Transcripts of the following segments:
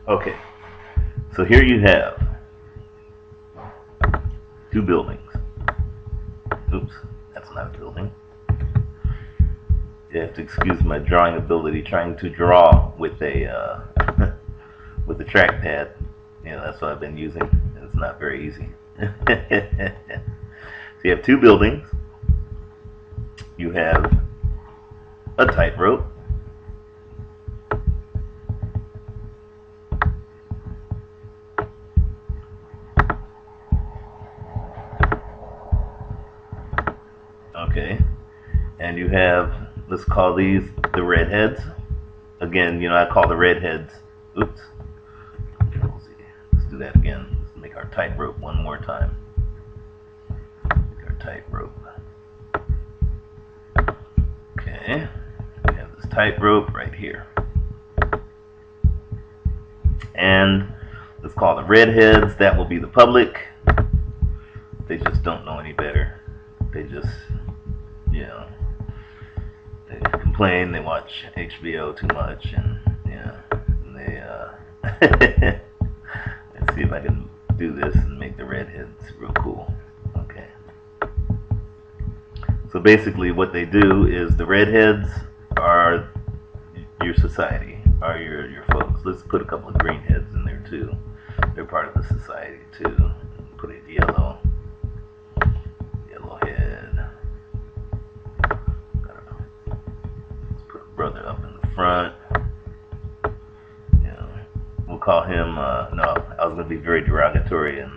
Okay, so here you have two buildings. Oops, that's not a building. You have to excuse my drawing ability. Trying to draw with a with a trackpad, you know, that's what I've been using. It's not very easy. So you have two buildings. You have a tightrope. Okay, and you have, let's call these the redheads. Again, you know, I call the redheads. Oops. Let's do that again. Let's make our tightrope one more time. Make our tightrope. Okay, we have this tightrope right here. And let's call the redheads. That will be the public. They just don't know any better. They just, you know, they complain, they watch HBO too much, and yeah, and they let's see if I can do this and make the redheads real cool. Okay. So basically what they do is the redheads are your society, are your folks. Let's put a couple of green heads in there too. They're part of the society too. Put a yellow head. Let's put a brother up in the front. You know, we'll call him, no, I was going to be very derogatory and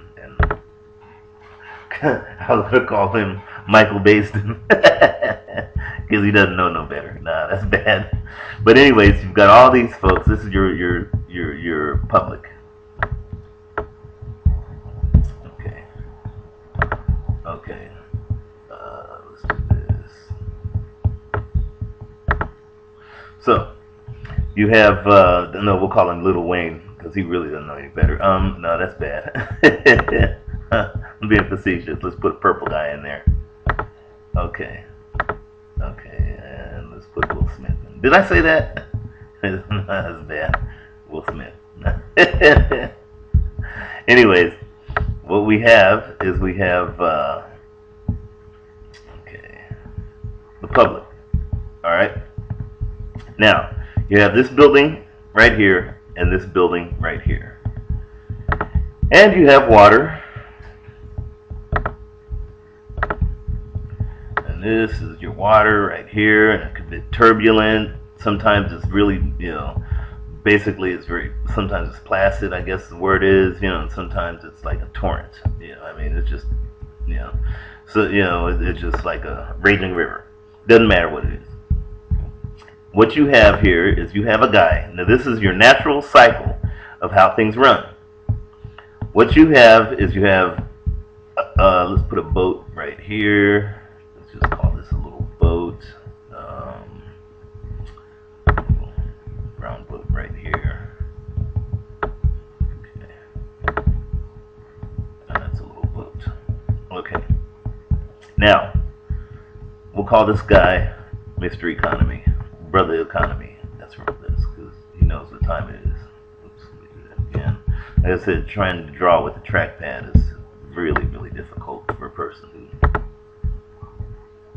I was going to call him Michael Baston because he doesn't know no better. Nah, that's bad. But anyways, you've got all these folks. This is your public. Okay. Okay. Let's do this. So you have no, we'll call him Little Wayne because he really doesn't know any better. No, that's bad. I'm being facetious. Let's put a purple guy in there. Okay. Okay, and let's put Will Smith in. Did I say that? That's bad. Will Smith. Anyways, what we have is we have okay, the public. All right. Now you have this building right here and this building right here, and you have water. This is your water right here, and it could be turbulent. Sometimes it's really, you know, basically it's very, sometimes it's placid, I guess the word is, you know, and sometimes it's like a torrent, you know, I mean, it's just, you know, so, you know, it's just like a raging river. Doesn't matter what it is. What you have here is you have a guy. Now this is your natural cycle of how things run. What you have is you have, let's put a boat right here. Just call this a little boat, brown boat right here. Okay, that's a little boat. Okay, now we'll call this guy Mr. Economy, Brother Economy. That's from this because he knows what time it is. Oops, let me do that again. Like I said, trying to draw with the trackpad is really, really difficult for a person who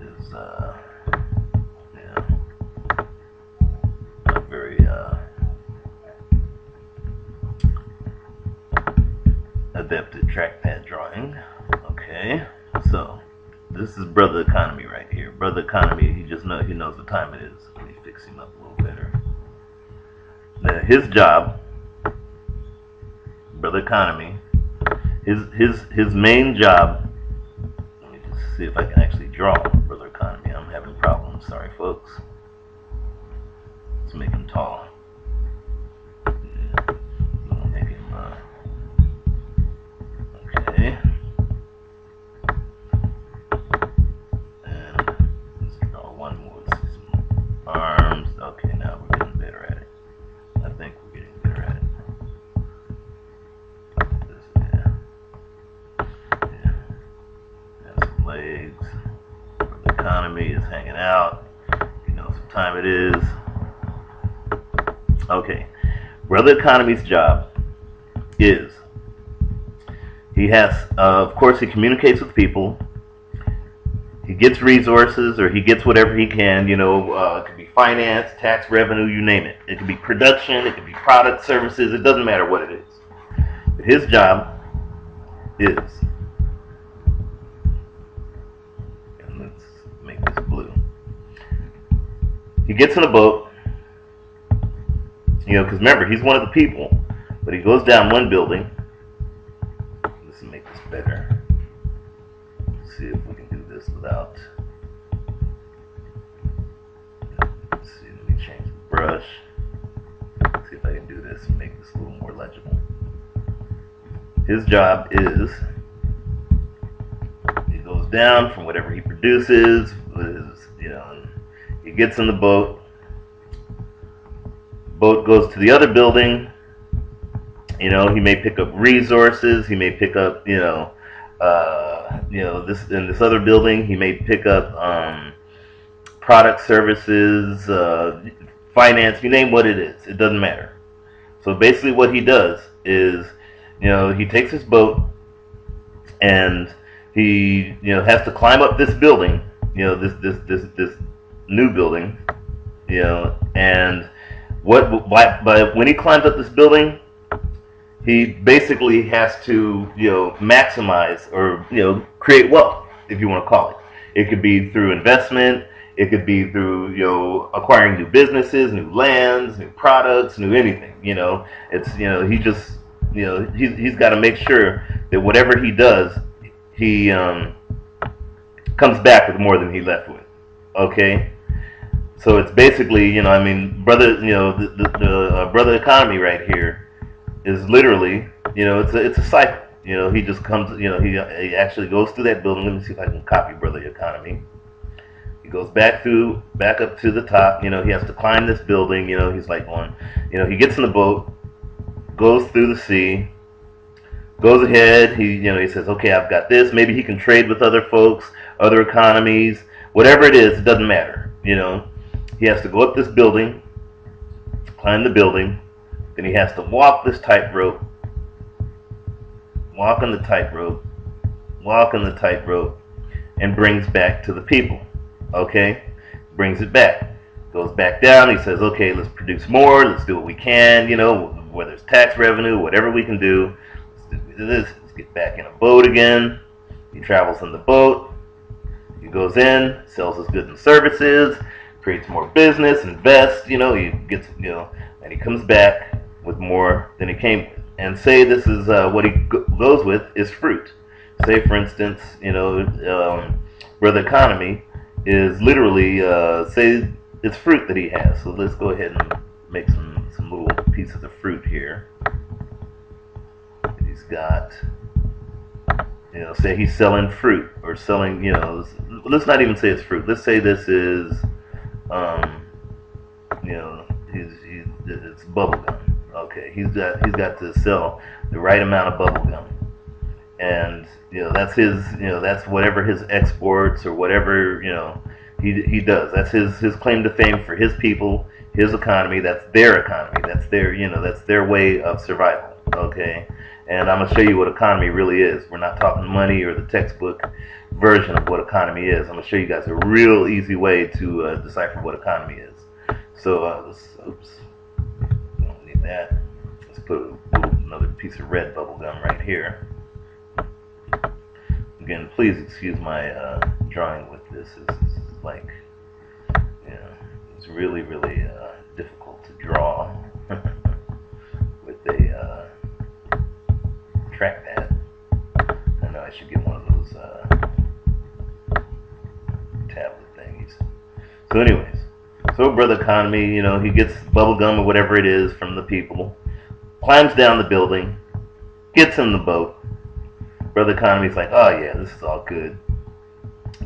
is not very adept at trackpad drawing. Okay, so this is Brother Economy right here. Brother Economy, he knows what time it is. Let me fix him up a little better. Now his job, Brother Economy, his main job. Let me just see if I can actually draw Brother Economy. I'm having problems. Sorry, folks. Let's make him tall. Yeah. We'll make him. Okay. And let's draw one more. Let's see some arms. Okay, now we're getting better at it. I think we're getting better at it. Legs. The Economy is hanging out. You know what time it is. Okay. Brother Economy's job is he has, of course, he communicates with people. He gets resources, or he gets whatever he can. It could be finance, tax revenue, you name it. It could be production, it could be product, services. It doesn't matter what it is. But his job is, and let's make this blue. He gets in a boat, because remember, he's one of the people, but he goes down one building. Let's make this better. Let's see if we can do this without. Let's see, let me change the brush. Let's see if I can do this and make this a little more legible. His job is, he goes down from whatever he produces, and he gets in the boat. Boat goes to the other building. He may pick up resources. He may pick up, this in this other building. He may pick up product, services, finance. You name what it is. It doesn't matter. So basically, what he does is, he takes his boat and he, has to climb up this building. This new building. And but when he climbs up this building, he basically has to, maximize or, create wealth, if you want to call it. It could be through investment. It could be through, acquiring new businesses, new lands, new products, new anything. It's, he just, he's got to make sure that whatever he does, he comes back with more than he left with. Okay. So it's basically, brother, the brother economy right here is literally, it's a cycle. He just comes, he actually goes through that building. Let me see if I can copy brother economy. He goes back up to the top. He has to climb this building. He's like going, he gets in the boat, goes through the sea, goes ahead. He says, okay, I've got this. Maybe he can trade with other folks, other economies, whatever it is. It doesn't matter. He has to go up this building, climb the building, then he has to walk this tightrope, walk on the tightrope, and brings back to the people. Okay? Brings it back. Goes back down. He says, okay, let's produce more. Let's do what we can, whether it's tax revenue, whatever we can do. Let's do this. Let's get back in a boat again. He travels in the boat. He goes in, sells his goods and services, creates more business, invests, he gets, and he comes back with more than he came with. And say this is what he goes with is fruit. Say, for instance, brother economy is literally, say it's fruit that he has. So let's go ahead and make some little pieces of fruit here. He's got, say he's selling fruit or selling, let's not even say it's fruit. Let's say this is, it's bubble gum. Okay, he's got to sell the right amount of bubble gum, and that's his, that's whatever his exports or whatever he does. That's his claim to fame for his people, his economy. That's their economy. That's their way of survival. Okay, and I'm gonna show you what economy really is. We're not talking money or the textbook version of what economy is. I'm gonna show you guys a real easy way to decipher what economy is. So oops, don't need that. Let's put another piece of red bubble gum right here. Again, please excuse my drawing with this. It's like, it's really difficult to draw with a trackpad. I know I should get one of those tablet thingies. So anyways, brother economy, he gets bubble gum or whatever it is from the people, climbs down the building, gets in the boat. Brother economy's like, oh yeah, this is all good.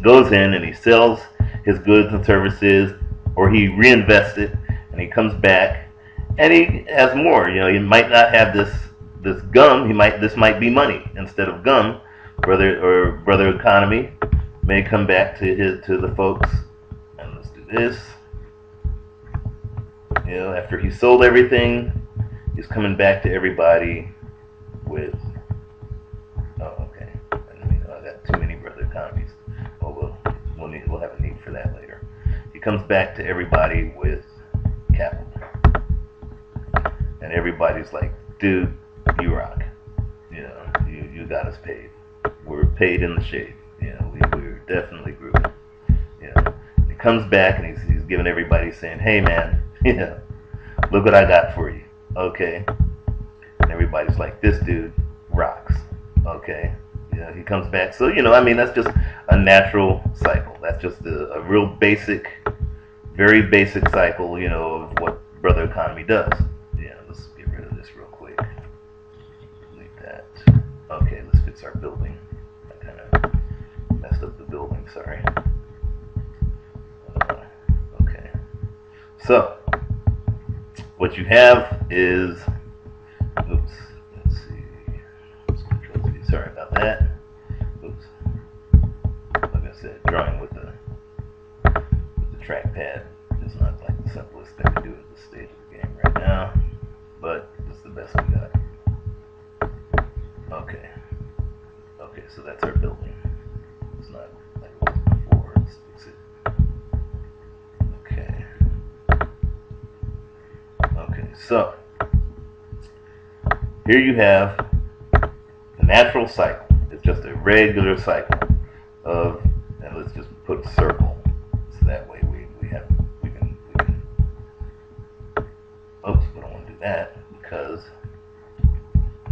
Goes in and he sells his goods and services, or he reinvests it, and he comes back and he has more. He might not have this gum. This might be money instead of gum. Brother economy may come back to the folks, and let's do this. After he sold everything, He's coming back to everybody with, oh, okay, I got too many brother economies. Oh, well, we'll have a need for that later. He comes back to everybody with capital. And everybody's like, dude, you rock. You know, you got us paid. We're paid in the shade. You know, we're definitely grooving. You know, and he comes back and he's giving everybody saying, hey man, you know, look what I got for you. Okay. And everybody's like, this dude rocks. Okay. You know, he comes back. So, you know, I mean, that's just a natural cycle. That's just a real basic, very basic cycle, you know, of what brother economy does. Yeah, let's get rid of this real quick. Delete that. Okay, let's fix our building. I kind of messed up the building, sorry. Okay. So, what you have is, oops, let's see. Let's Control Z. Sorry about that. Oops. Like I said, drawing with the trackpad is not like the simplest thing to do at this stage of the game right now, but it's the best we got. Okay. Okay, so that's our building. It's not like it was before. Let's fix it. Okay. Okay, so here you have the natural cycle. It's just a regular cycle of, and let's just put a circle so that way we can oops, we don't want to do that because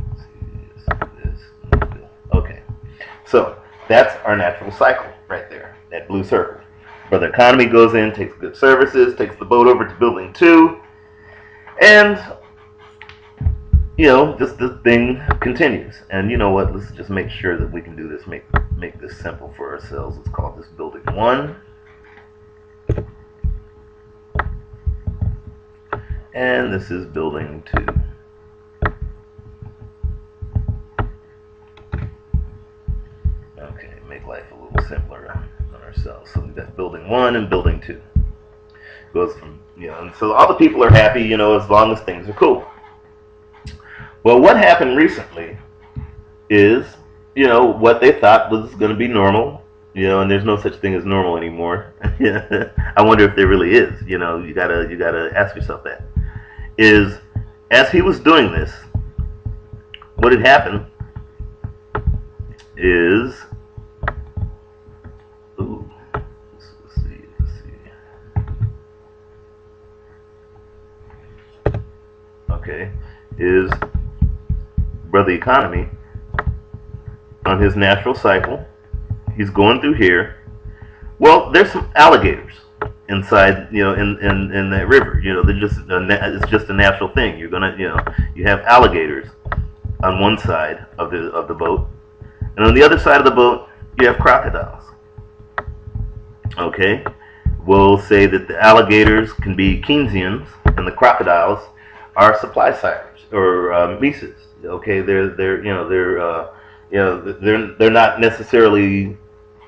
let's see this. Okay, so that's our natural cycle right there, that blue circle. Brother economy goes in, takes good services, takes the boat over to building 2, and you know, this thing continues. And you know what? Let's just make sure that we can do this. Make this simple for ourselves. Let's call this building 1. And this is building 2. Okay, make life a little simpler on ourselves. So we've got building 1 and building 2. Goes from, you know, and so all the people are happy, you know, as long as things are cool. Well, what happened recently is, you know, what they thought was going to be normal, you know, and there's no such thing as normal anymore. I wonder if there really is. You know, you gotta ask yourself that. Is, as he was doing this, what had happened is, ooh, let's see. Okay, is brother economy on his natural cycle. He's going through here. Well, there's some alligators inside, you know, in that river. You know, they're just it's just a natural thing. You're gonna, you know, you have alligators on one side of the boat, and on the other side of the boat you have crocodiles. Okay, we'll say that the alligators can be Keynesians and the crocodiles are supply siders or Mises. Okay, they're not necessarily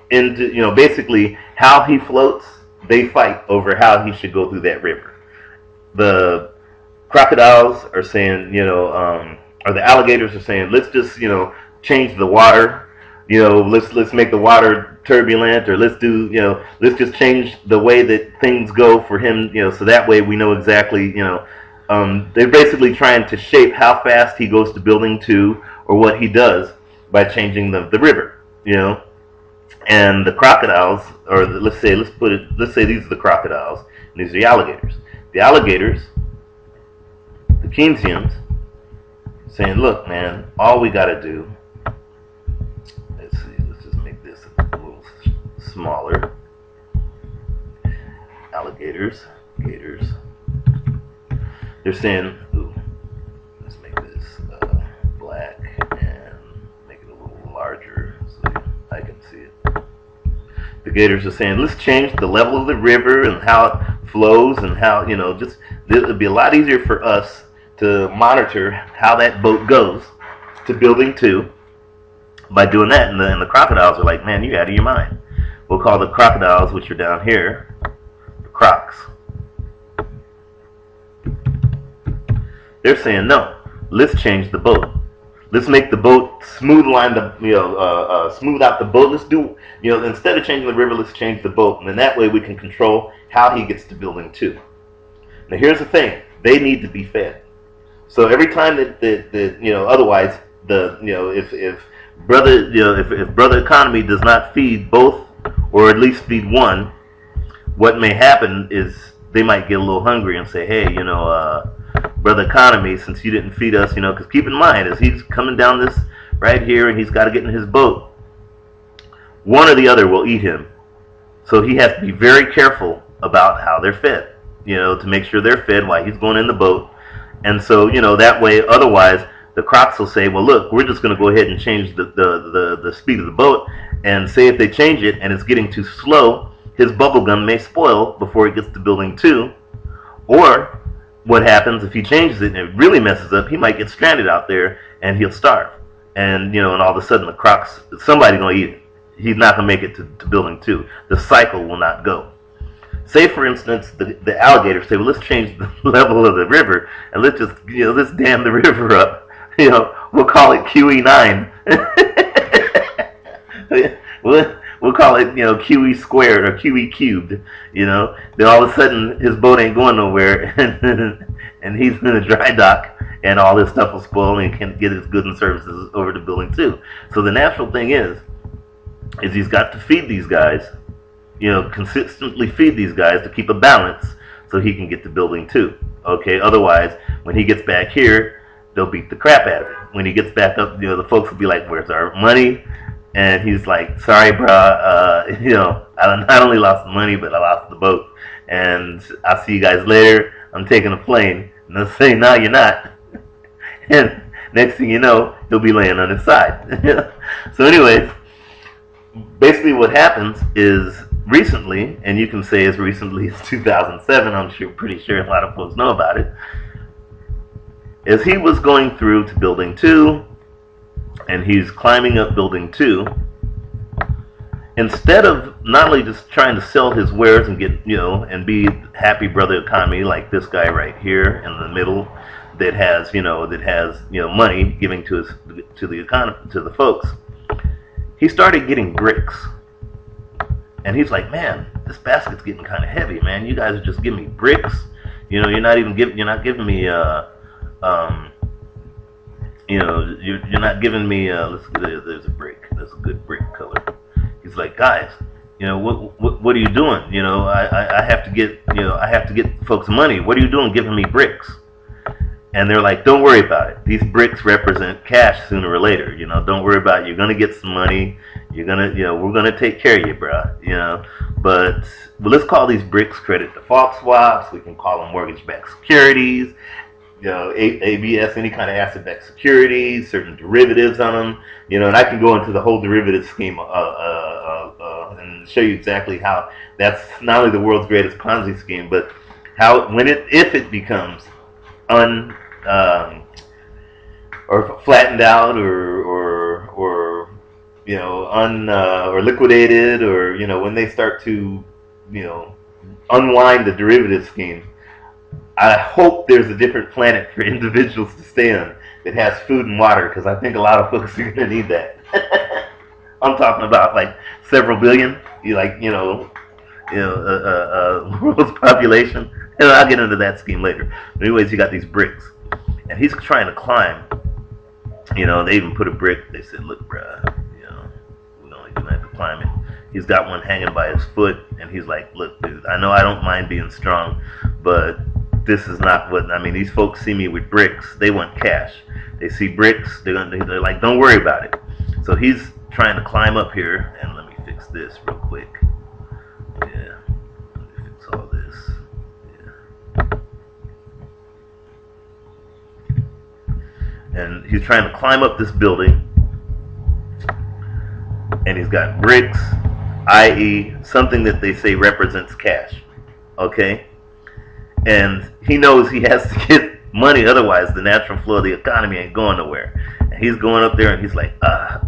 into, you know, basically how he floats. They fight over how he should go through that river. The crocodiles are saying, you know, or the alligators are saying, let's just, you know, change the water. You know, let's make the water turbulent, or let's do, you know, let's just change the way that things go for him, you know, so that way we know exactly, you know. They're basically trying to shape how fast he goes to building 2 or what he does by changing the river, you know. And the crocodiles, or let's say these are the crocodiles and these are the alligators. The alligators, the Keynesians, saying, look, man, all we got to do, let's see, let's just make this a little smaller. Alligators, gators. They're saying, ooh, let's make this black and make it a little larger so I can see it. The gators are saying, let's change the level of the river and how it flows and how, you know, just, it'll be a lot easier for us to monitor how that boat goes to building 2 by doing that. And the crocodiles are like, man, you're out of your mind. We'll call the crocodiles, which are down here, the crocs. They're saying no. Let's change the boat. Let's make the boat smooth line the smooth out the boat. Let's do instead of changing the river, let's change the boat, and then that way we can control how he gets to building 2. Now here's the thing: they need to be fed. So every time that otherwise if brother economy does not feed both, or at least feed one, what may happen is they might get a little hungry and say, hey, brother economy, since you didn't feed us, because keep in mind, as he's coming down this right here and he's got to get in his boat, one or the other will eat him. So he has to be very careful about how they're fed, to make sure they're fed while he's going in the boat. And so, that way, otherwise, the crocs will say, well, look, we're just going to go ahead and change the speed of the boat. And say if they change it and it's getting too slow, his bubble gum may spoil before it gets to building 2. Or what happens if he changes it and it really messes up, he might get stranded out there and he'll starve. And, and all of a sudden the crocs, somebody's going to eat it. He's not going to make it to building 2. The cycle will not go. Say, for instance, the alligators say, well, let's change the level of the river and let's just, let's dam the river up. We'll call it QE9. We'll call it, QE squared or QE cubed, Then all of a sudden, his boat ain't going nowhere, and he's in a dry dock, and all his stuff will spoil, and he can't get his goods and services over to building 2. So the natural thing is he's got to feed these guys, consistently feed these guys to keep a balance so he can get to building 2. Okay, otherwise, when he gets back here, they'll beat the crap out of him. When he gets back up, the folks will be like, where's our money? And he's like, sorry, bro, I not only lost the money, but I lost the boat. And I'll see you guys later. I'm taking a plane. And they'll say, no, you're not. And next thing you know, he'll be laying on his side. So anyways, basically what happens is recently, and you can say as recently as 2007, I'm pretty sure a lot of folks know about it, as he was going through to building 2, and he's climbing up building 2, instead of not only just trying to sell his wares and get, and be happy brother economy like this guy right here in the middle that has, money giving to the economy, to the folks, he started getting bricks. And he's like, man, this basket's getting kind of heavy, man. You guys are just giving me bricks. You're not giving me you're not giving me, there's a brick. That's a good brick color. He's like, guys, what are you doing? I have to get folks money. What are you doing giving me bricks? And they're like, don't worry about it. These bricks represent cash sooner or later. Don't worry about it. You're going to get some money. You're going to, we're going to take care of you, bro. But let's call these bricks credit default swaps. We can call them mortgage-backed securities. ABS, any kind of asset-backed securities, certain derivatives on them, and I can go into the whole derivative scheme and show you exactly how that's not only the world's greatest Ponzi scheme, but how if it becomes or flattened out or liquidated, or when they start to unwind the derivative scheme. I hope there's a different planet for individuals to stay on that has food and water, because I think a lot of folks are going to need that. I'm talking about like several billion, world's population. And I'll get into that scheme later. But anyways, you got these bricks, and he's trying to climb. They even put a brick. They said, look, bruh, we're gonna have to climb it. He's got one hanging by his foot, and he's like, look, dude, I know I don't mind being strong, but this is not what, these folks see me with bricks. They want cash. They see bricks. They're like, don't worry about it. So he's trying to climb up here, and let me fix this real quick. Yeah, let me fix all this. Yeah. And he's trying to climb up this building, and he's got bricks, i.e. something that they say represents cash. Okay? And he knows he has to get money, otherwise the natural flow of the economy ain't going nowhere. And he's going up there and he's like, I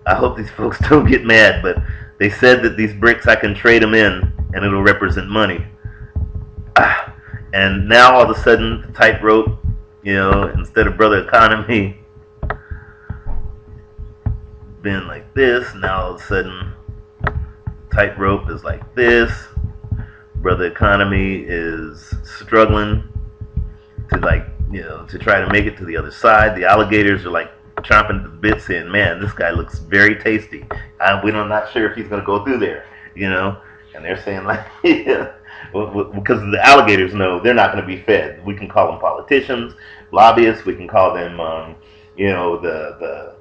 hope these folks don't get mad, but they said that these bricks, I can trade them in and it'll represent money. And now all of a sudden, the tightrope, instead of brother economy being like this, now all of a sudden, tightrope is like this. Brother economy is struggling to to try to make it to the other side. The alligators are like chomping at the bit, saying, "Man, this guy looks very tasty. We're not sure if he's going to go through there," And they're saying like, yeah. Because the alligators know they're not going to be fed. We can call them politicians, lobbyists. We can call them, the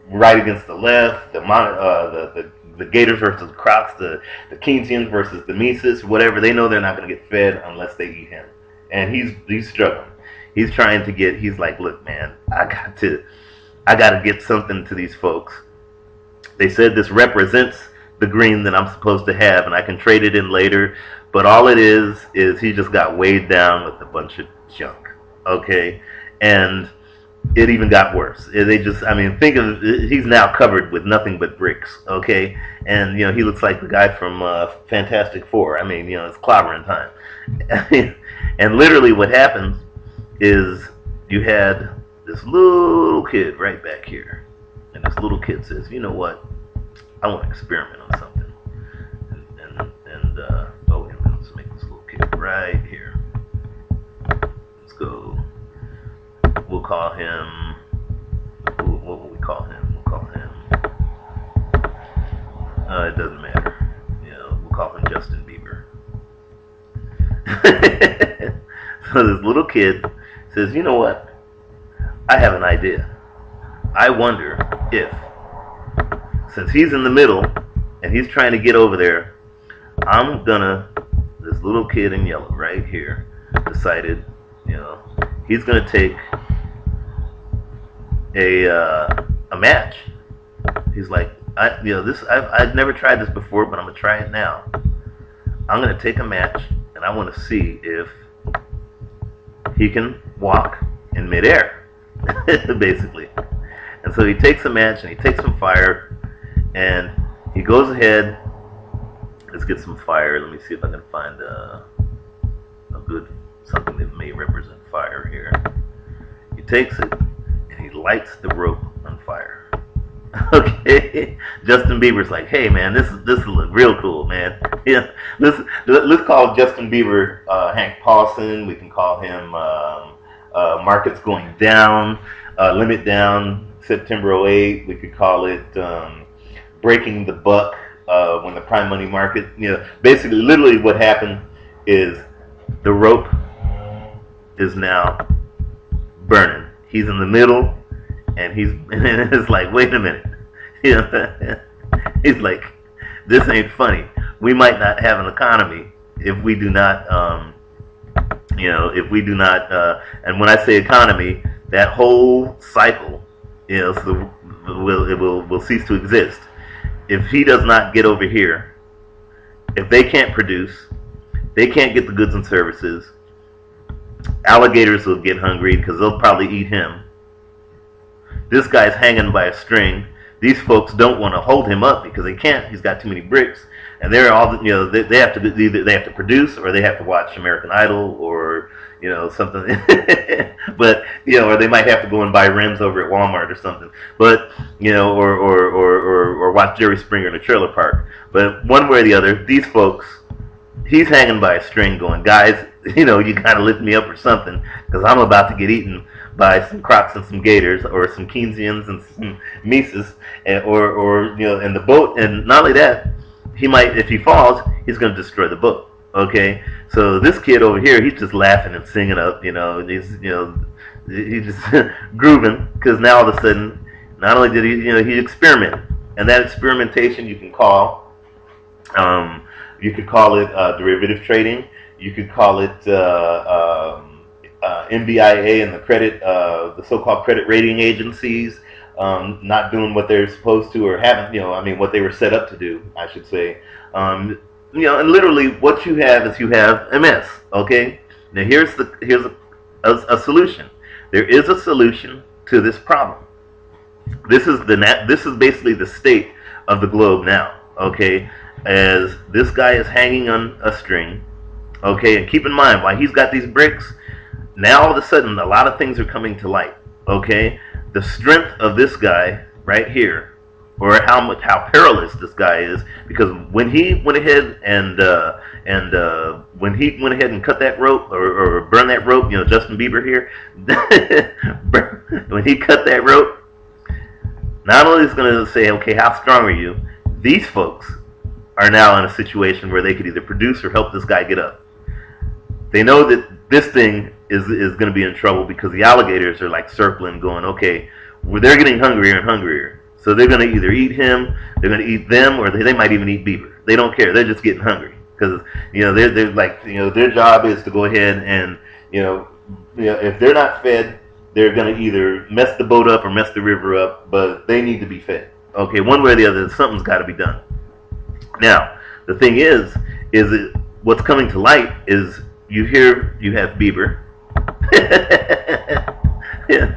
right against the left, the gators versus the crocs, the Keynesians versus the Mises, whatever. They know they're not going to get fed unless they eat him. And he's struggling. He's trying to get. He's like, look, man, I got to get something to these folks. They said this represents the green that I'm supposed to have, and I can trade it in later. But all it is he just got weighed down with a bunch of junk. Okay, and it even got worse. They just, think of he's now covered with nothing but bricks. Okay, and he looks like the guy from Fantastic Four. It's clobbering time. And literally, what happens is you had this little kid right back here, and this little kid says, "You know what? I want to experiment on something." Oh, wait a minute, let's make this little kid right here. Let's go. We'll call him. What will we call him? We'll call him. It doesn't matter. We'll call him Justin Bieber. So this little kid says, "You know what? I have an idea. I wonder if, since he's in the middle and he's trying to get over there, this little kid in yellow right here decided, he's gonna take a match." He's like, I've never tried this before, but I'm gonna try it now. I'm gonna take a match and I want to see if he can walk in midair, basically. And so he takes a match and he takes some fire and he goes ahead. Let's get some fire. Let me see if I can find a good something that may represent fire here. He takes it and he lights the rope on fire. Okay, Justin Bieber's like, "Hey man, this will look real cool, man." Yeah, let's call Justin Bieber Hank Paulson. We can call him Markets Going Down, Limit Down, September '08. We could call it Breaking the Buck. When the prime money market, basically, literally what happened is the rope is now burning. He's in the middle, and it's like, wait a minute. He's like, this ain't funny. We might not have an economy if we do not, and when I say economy, that whole cycle, will cease to exist. If he does not get over here, if they can't produce, they can't get the goods and services, alligators will get hungry because they'll probably eat him. This guy's hanging by a string. These folks don't want to hold him up because they can't. He's got too many bricks, and they're all they have to either they have to produce or they have to watch American Idol or something. But or they might have to go and buy rims over at Walmart or something. But or watch Jerry Springer in a trailer park. But one way or the other, these folks, he's hanging by a string, going, "Guys, you gotta lift me up or something, because I'm about to get eaten by some crocs and some gators, or some Keynesians and some Mises, and the boat." And not only that, he might, if he falls, he's going to destroy the boat. Okay, so this kid over here, he's just laughing and singing up. He's just grooving, because now all of a sudden, not only did he experimented, and that experimentation you can call, you could call it derivative trading. You could call it MBIA and the so-called credit rating agencies not doing what they're supposed to, or haven't, what they were set up to do, I should say. And literally what you have is you have a mess. Okay, now here's a solution. There is a solution to this problem. This is basically the state of the globe now. Okay, as this guy is hanging on a string, Okay, and keep in mind, while he's got these bricks, now all of a sudden a lot of things are coming to light. Okay, the strength of this guy right here, or how perilous this guy is, because when he went ahead and when he went ahead and cut that rope, or burn that rope, Justin Bieber here, when he cut that rope, not only is going to say, okay, how strong are you? These folks are now in a situation where they could either produce or help this guy get up. They know that this thing is going to be in trouble because the alligators are like circling, going, okay, well, they're getting hungrier and hungrier. So they're going to either eat him, they're going to eat them, or they might even eat Bieber. They don't care. They're just getting hungry because they're like, their job is to go ahead and if they're not fed, they're going to either mess the boat up or mess the river up. But they need to be fed. Okay, one way or the other, something's got to be done. Now the thing is that what's coming to light is you have Bieber. Yeah.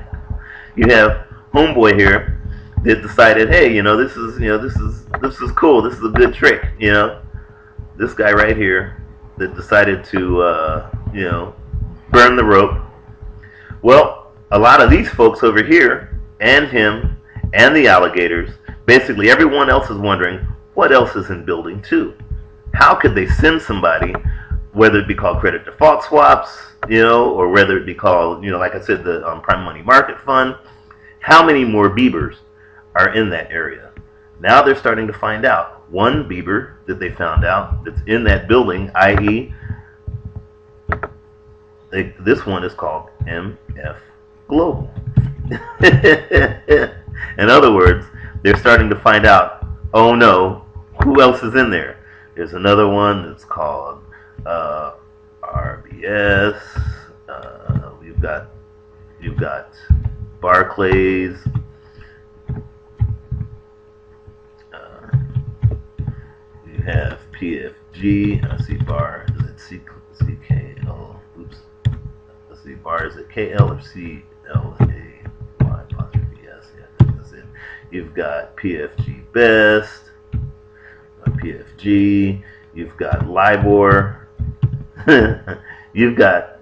You have homeboy here that decided, hey, this is cool. This is a good trick. This guy right here that decided to burn the rope. Well, a lot of these folks over here, and him, and the alligators, basically everyone else is wondering, what else is in building 2? How could they send somebody, whether it be called credit default swaps, or whether it be called, like I said, the prime money market fund? How many more Biebers are in that area? Now they're starting to find out. One Bieber that they found out that's in that building, i.e., this one is called MF Global. In other words, they're starting to find out, oh no, who else is in there? There's another one that's called RBS. You've got Barclays. You have PFG. I see bar. Is it CKL? Oops. Let's see, bar, is it KL or CLA? Y apostrophe S. Yeah, that's it. You've got PFG Best. PFG. You've got LIBOR. You've got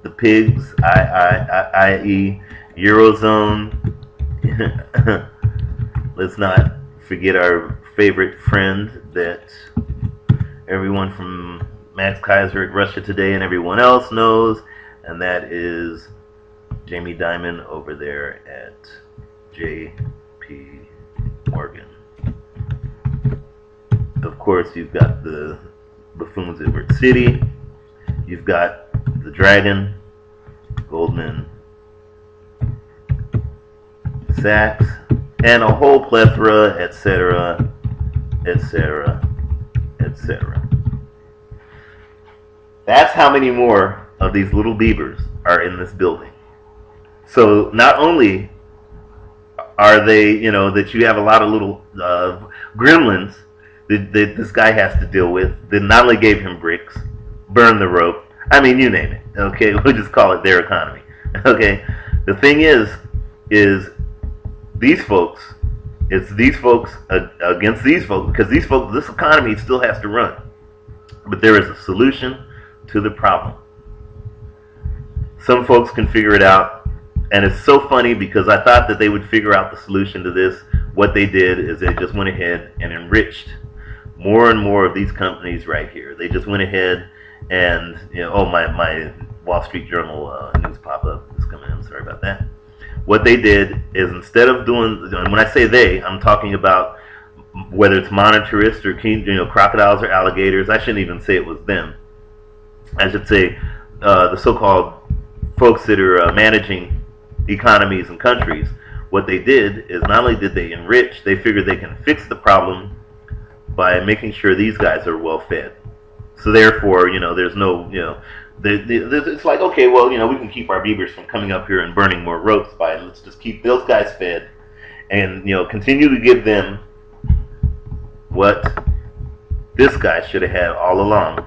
the pigs, i.e. Eurozone. Let's not forget our favorite friend that everyone from Max Kaiser at Russia Today and everyone else knows, and that is Jamie Dimon over there at JP Morgan. Of course, you've got the buffoons at River City. You've got the Dragon, Goldman Sachs, and a whole plethora, etc., etc., etc. That's how many more of these little Biebers are in this building. So not only are they, that you have a lot of little gremlins that this guy has to deal with, that not only gave him bricks, burned the rope, I mean, you name it, okay? We'll just call it their economy, okay? The thing is these folks, it's these folks against these folks, because these folks, this economy still has to run. But there is a solution to the problem. Some folks can figure it out, and it's so funny because I thought that they would figure out the solution to this. What they did is they just went ahead and enriched more and more of these companies right here. They just went ahead and, my Wall Street Journal news pop-up is coming in. Sorry about that. What they did is, instead of doing, when I say they, I'm talking about whether it's monetarists or crocodiles or alligators. I shouldn't even say it was them. I should say the so-called folks that are managing economies and countries. What they did is, not only did they enrich, they figured they can fix the problem by making sure these guys are well fed. So therefore, there's no, it's like, okay, well, we can keep our Biebers from coming up here and burning more ropes by, let's just keep those guys fed and, continue to give them what this guy should have had all along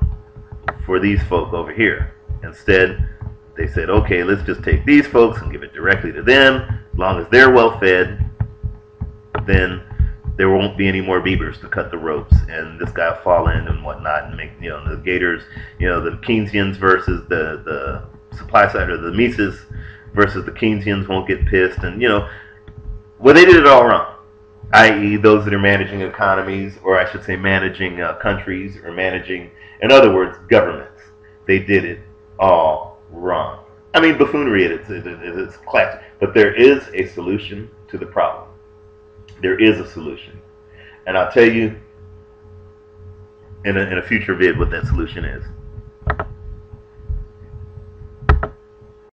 for these folk over here. Instead, they said, okay, let's just take these folks and give it directly to them. As long as they're well fed, then there won't be any more beavers to cut the ropes, and this guy will fall in and whatnot, and make the gators, the Keynesians versus the supply side, or the Mises versus the Keynesians won't get pissed, and well, they did it all wrong. I.e., those that are managing economies, or I should say, managing countries, or managing, in other words, governments. They did it all wrong. I mean, buffoonery it's classic, but there is a solution to the problem. There is a solution, and I'll tell you in a future vid what that solution is.